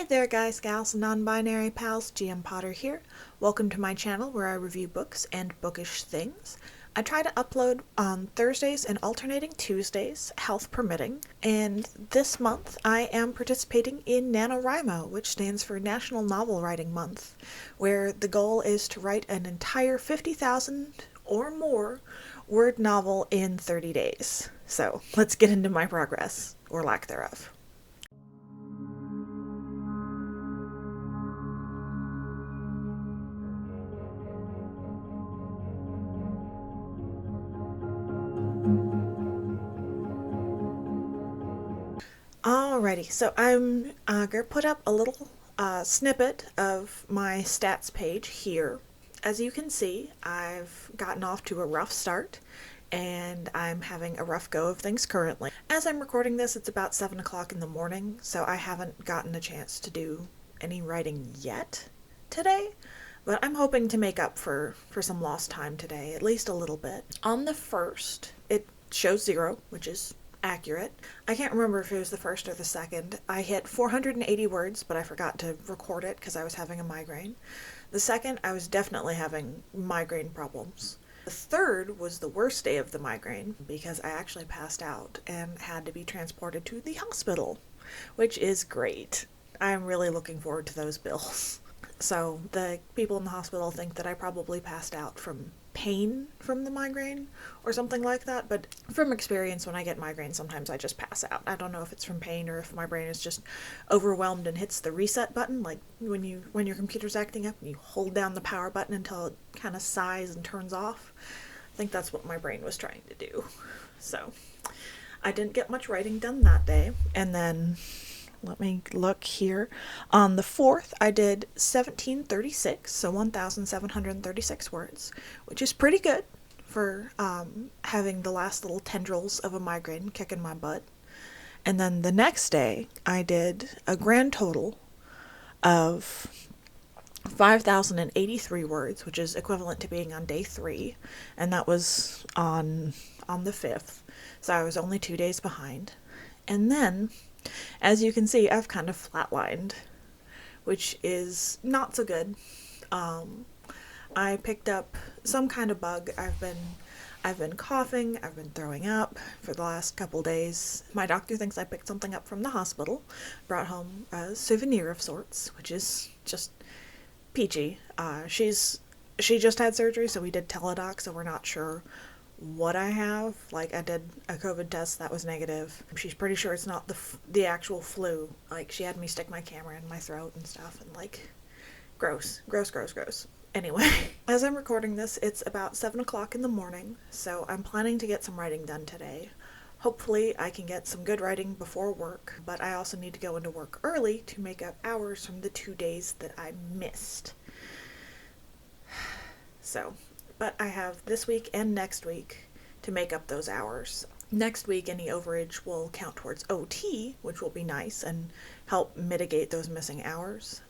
Hey there guys, gals, non-binary pals, GM Potter here. Welcome to my channel where I review books and bookish things. I try to upload on Thursdays and alternating Tuesdays, health permitting, and this month I am participating in NaNoWriMo, which stands for National Novel Writing Month, where the goal is to write an entire 50,000 or more word novel in 30 days. So let's get into my progress, or lack thereof. Alrighty, so I'm gonna put up a little snippet of my stats page here. As you can see, I've gotten off to a rough start, and I'm having a rough go of things currently. As I'm recording this, it's about 7 o'clock in the morning, so I haven't gotten a chance to do any writing yet today, but I'm hoping to make up for some lost time today, at least a little bit. On the first, it shows 0, which is accurate. I can't remember if it was the first or the second. I hit 480 words, but I forgot to record it because I was having a migraine. The second, I was definitely having migraine problems. The third was the worst day of the migraine because I actually passed out and had to be transported to the hospital, which is great. I'm really looking forward to those bills. So the people in the hospital think that I probably passed out from pain from the migraine or something like that, but from experience, when I get migraine, sometimes I just pass out. I don't know if it's from pain or if my brain is just overwhelmed and hits the reset button, like when your computer's acting up and you hold down the power button until it kind of sighs and turns off. I think that's what my brain was trying to do. So I didn't get much writing done that day, and then let me look here. On the 4th, I did 1736, so 1,736 words, which is pretty good for having the last little tendrils of a migraine kicking my butt. And then the next day, I did a grand total of 5,083 words, which is equivalent to being on day 3, and that was on the 5th, so I was only 2 days behind. And then, as you can see, I've kind of flatlined, which is not so good. I picked up some kind of bug. I've been coughing, I've been throwing up for the last couple days. My doctor thinks I picked something up from the hospital, brought home a souvenir of sorts, which is just peachy. She just had surgery, so we did teledoc, so we're not sure what I have. Like, I did a COVID test that was negative. She's pretty sure it's not the actual flu. Like, she had me stick my camera in my throat and stuff, and like, gross. Anyway, as I'm recording this, it's about 7 o'clock in the morning, so I'm planning to get some writing done today. Hopefully I can get some good writing before work, but I also need to go into work early to make up hours from the 2 days that I missed. So, but I have this week and next week to make up those hours. Next week, any overage will count towards OT, which will be nice and help mitigate those missing hours.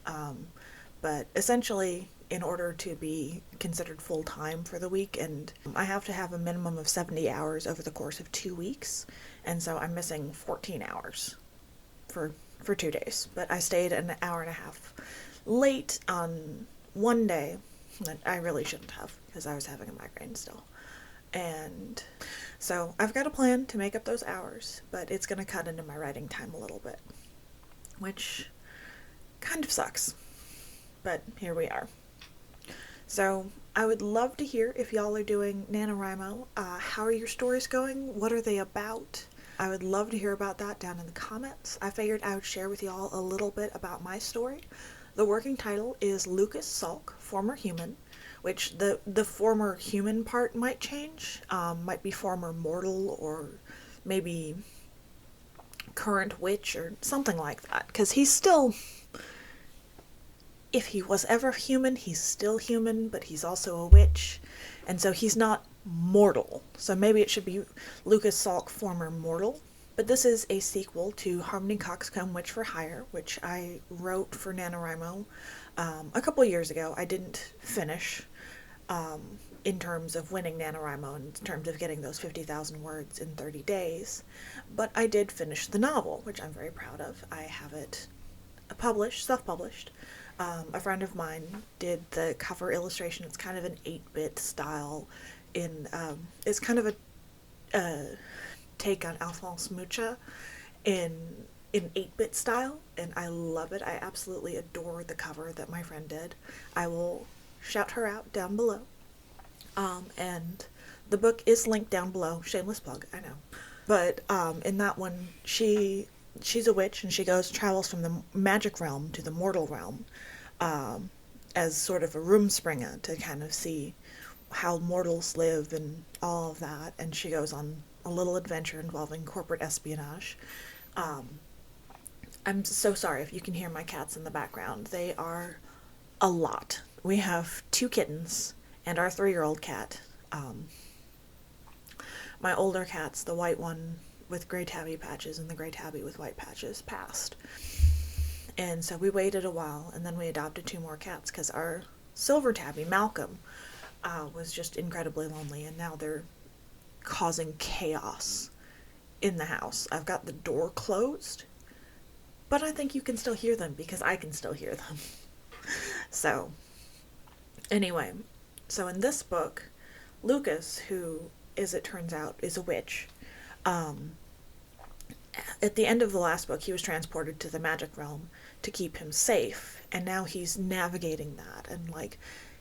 But essentially, in order to be considered full-time for the week, and I have to have a minimum of 70 hours over the course of 2 weeks, and so I'm missing 14 hours for 2 days. But I stayed an hour and a half late on one day that I really shouldn't have, because I was having a migraine still. And so I've got a plan to make up those hours, but it's going to cut into my writing time a little bit, which kind of sucks. But here we are. So I would love to hear if y'all are doing NaNoWriMo. How are your stories going? What are they about? I would love to hear about that down in the comments. I figured I would share with y'all a little bit about my story. The working title is Lucas Salk, Former Human, which the former human part might change. Might be former mortal, or maybe current witch, or something like that. Because he's still, if he was ever human, he's still human, but he's also a witch. And so he's not mortal. So maybe it should be Lucas Salk, Former Mortal. But this is a sequel to Harmony Coxcomb, Witch for Hire, which I wrote for NaNoWriMo a couple years ago. I didn't finish in terms of winning NaNoWriMo, in terms of getting those 50,000 words in 30 days. But I did finish the novel, which I'm very proud of. I have it published, self-published. A friend of mine did the cover illustration. It's kind of an 8-bit style. It's kind of a take on Alphonse Mucha in 8-bit style, and I love it. I absolutely adore the cover that my friend did. I will shout her out down below. And the book is linked down below. Shameless plug, I know. But in that one, she's a witch, and she travels from the magic realm to the mortal realm as sort of a Rumspringa to kind of see how mortals live and all of that. And she goes on a little adventure involving corporate espionage. I'm so sorry if you can hear my cats in the background. They are a lot. We have 2 kittens and our 3-year-old cat. My older cats, the white one with gray tabby patches and the gray tabby with white patches, passed. And so we waited a while, and then we adopted 2 more cats because our silver tabby, Malcolm, was just incredibly lonely, and now they're causing chaos in the house. I've got the door closed, but I think you can still hear them because I can still hear them. So, anyway, so in this book, Lucas, who, as it turns out, is a witch, at the end of the last book, he was transported to the magic realm to keep him safe, and now he's navigating that, and like,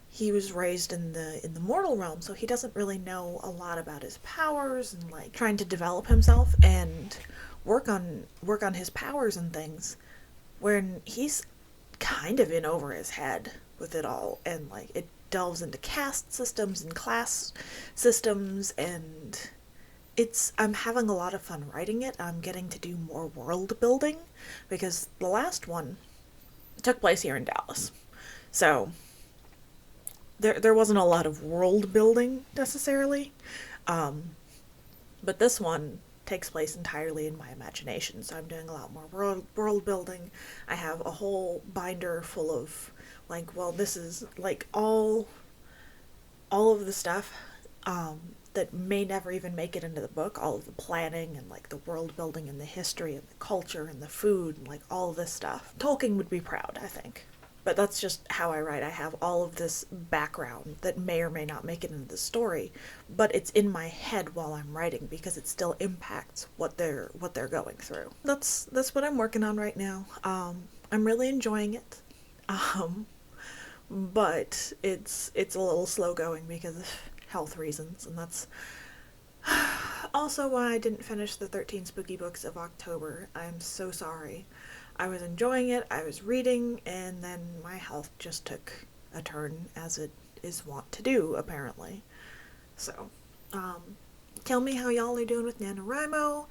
he was raised in the mortal realm, so he doesn't really know a lot about his powers, and like trying to develop himself and work on his powers and things, when he's kind of in over his head with it all, and like it delves into caste systems and class systems, and I'm having a lot of fun writing it. I'm getting to do more world building because the last one took place here in Dallas. So there wasn't a lot of world building necessarily. But this one takes place entirely in my imagination. So I'm doing a lot more world building. I have a whole binder full of like, well, this is like all of the stuff that may never even make it into the book, all of the planning and like the world building and the history and the culture and the food and like all of this stuff. Tolkien would be proud, I think. But that's just how I write. I have all of this background that may or may not make it into the story, but it's in my head while I'm writing because it still impacts what they're going through. That's what I'm working on right now. I'm really enjoying it. But it's a little slow going because of health reasons, and that's also why I didn't finish the 13 Spooky Books of October. I'm so sorry. I was enjoying it, I was reading, and then my health just took a turn, as it is wont to do, apparently. So, tell me how y'all are doing with NaNoWriMo.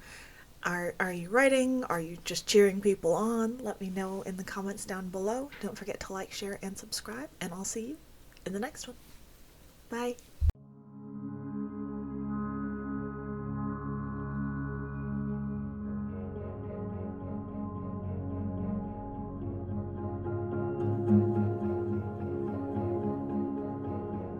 Are you writing? Are you just cheering people on? Let me know in the comments down below. Don't forget to like, share, and subscribe, and I'll see you in the next one. Bye.